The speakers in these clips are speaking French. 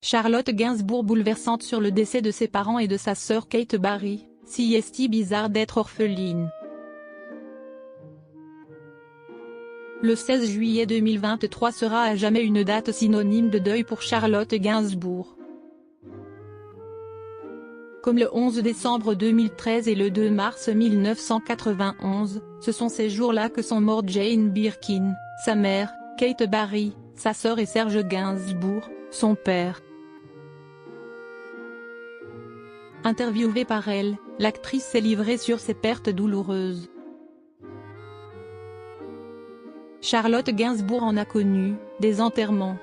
Charlotte Gainsbourg bouleversante sur le décès de ses parents et de sa sœur Kate Barry, si est bizarre d'être orpheline. Le 16 juillet 2023 sera à jamais une date synonyme de deuil pour Charlotte Gainsbourg. Comme le 11 décembre 2013 et le 2 mars 1991, ce sont ces jours-là que sont morts Jane Birkin, sa mère, Kate Barry, sa sœur et Serge Gainsbourg, son père. Interviewée par elle, l'actrice s'est livrée sur ses pertes douloureuses. Charlotte Gainsbourg en a connu, des enterrements.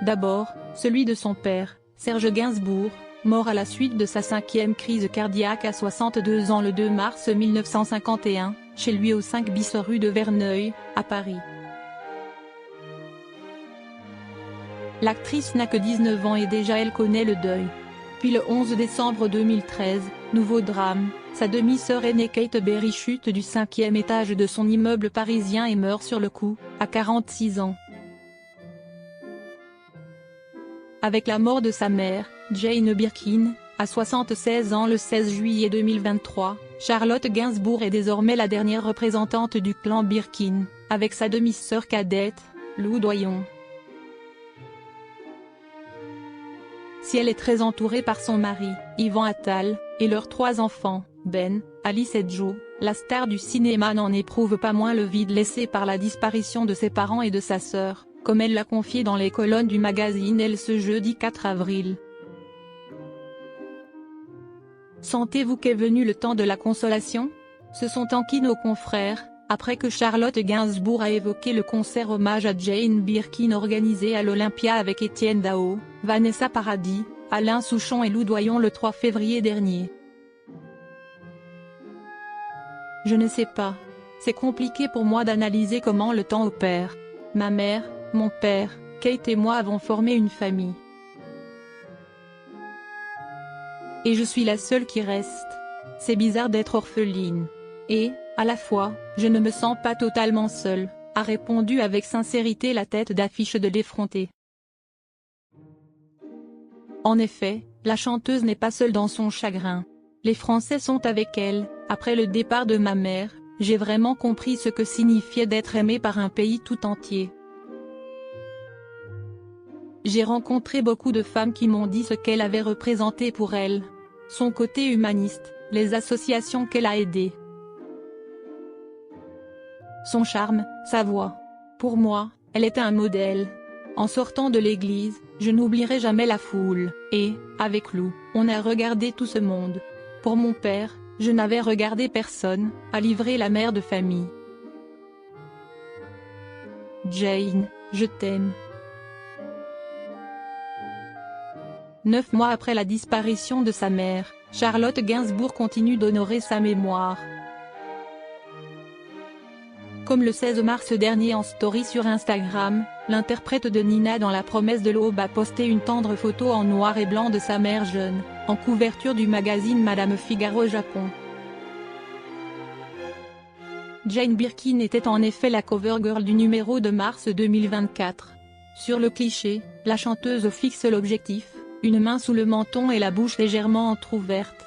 D'abord, celui de son père, Serge Gainsbourg, mort à la suite de sa 5e crise cardiaque à 62 ans le 2 mars 1951, chez lui au 5 bis rue de Verneuil, à Paris. L'actrice n'a que 19 ans et déjà elle connaît le deuil. Puis le 11 décembre 2013, nouveau drame, sa demi-sœur aînée Kate Barry chute du 5e étage de son immeuble parisien et meurt sur le coup, à 46 ans. Avec la mort de sa mère, Jane Birkin, à 76 ans le 16 juillet 2023, Charlotte Gainsbourg est désormais la dernière représentante du clan Birkin, avec sa demi-sœur cadette, Lou Doyon. Si elle est très entourée par son mari, Yvan Attal, et leurs 3 enfants, Ben, Alice et Joe, la star du cinéma n'en éprouve pas moins le vide laissé par la disparition de ses parents et de sa sœur, comme elle l'a confié dans les colonnes du magazine Elle ce jeudi 4 avril. Sentez-vous qu'est venu le temps de la consolation? Se sont enquis nos confrères, après que Charlotte Gainsbourg a évoqué le concert hommage à Jane Birkin organisé à l'Olympia avec Étienne Dao, Vanessa Paradis, Alain Souchon et Lou Doyon le 3 février dernier. Je ne sais pas. C'est compliqué pour moi d'analyser comment le temps opère. Ma mère, mon père, Kate et moi avons formé une famille. Et je suis la seule qui reste. C'est bizarre d'être orpheline. Et, à la fois, je ne me sens pas totalement seule, a répondu avec sincérité la tête d'affiche de l'effronté. En effet, la chanteuse n'est pas seule dans son chagrin. Les Français sont avec elle. Après le départ de ma mère, j'ai vraiment compris ce que signifiait d'être aimée par un pays tout entier. J'ai rencontré beaucoup de femmes qui m'ont dit ce qu'elle avait représenté pour elles. Son côté humaniste, les associations qu'elle a aidées. Son charme, sa voix. Pour moi, elle était un modèle. En sortant de l'église, je n'oublierai jamais la foule, et, avec Lou, on a regardé tout ce monde. Pour mon père, je n'avais regardé personne, a livré la mère de famille. Jane, je t'aime. 9 mois après la disparition de sa mère, Charlotte Gainsbourg continue d'honorer sa mémoire. Comme le 16 mars dernier en story sur Instagram, l'interprète de Nina dans La promesse de l'aube a posté une tendre photo en noir et blanc de sa mère jeune, en couverture du magazine Madame Figaro Japon. Jane Birkin était en effet la cover girl du numéro de mars 2024. Sur le cliché, la chanteuse fixe l'objectif, une main sous le menton et la bouche légèrement entrouverte.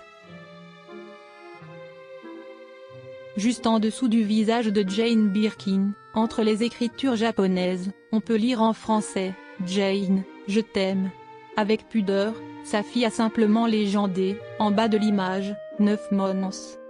Juste en dessous du visage de Jane Birkin, entre les écritures japonaises, on peut lire en français « Jane, je t'aime ». Avec pudeur, sa fille a simplement légendé, en bas de l'image, 9 months.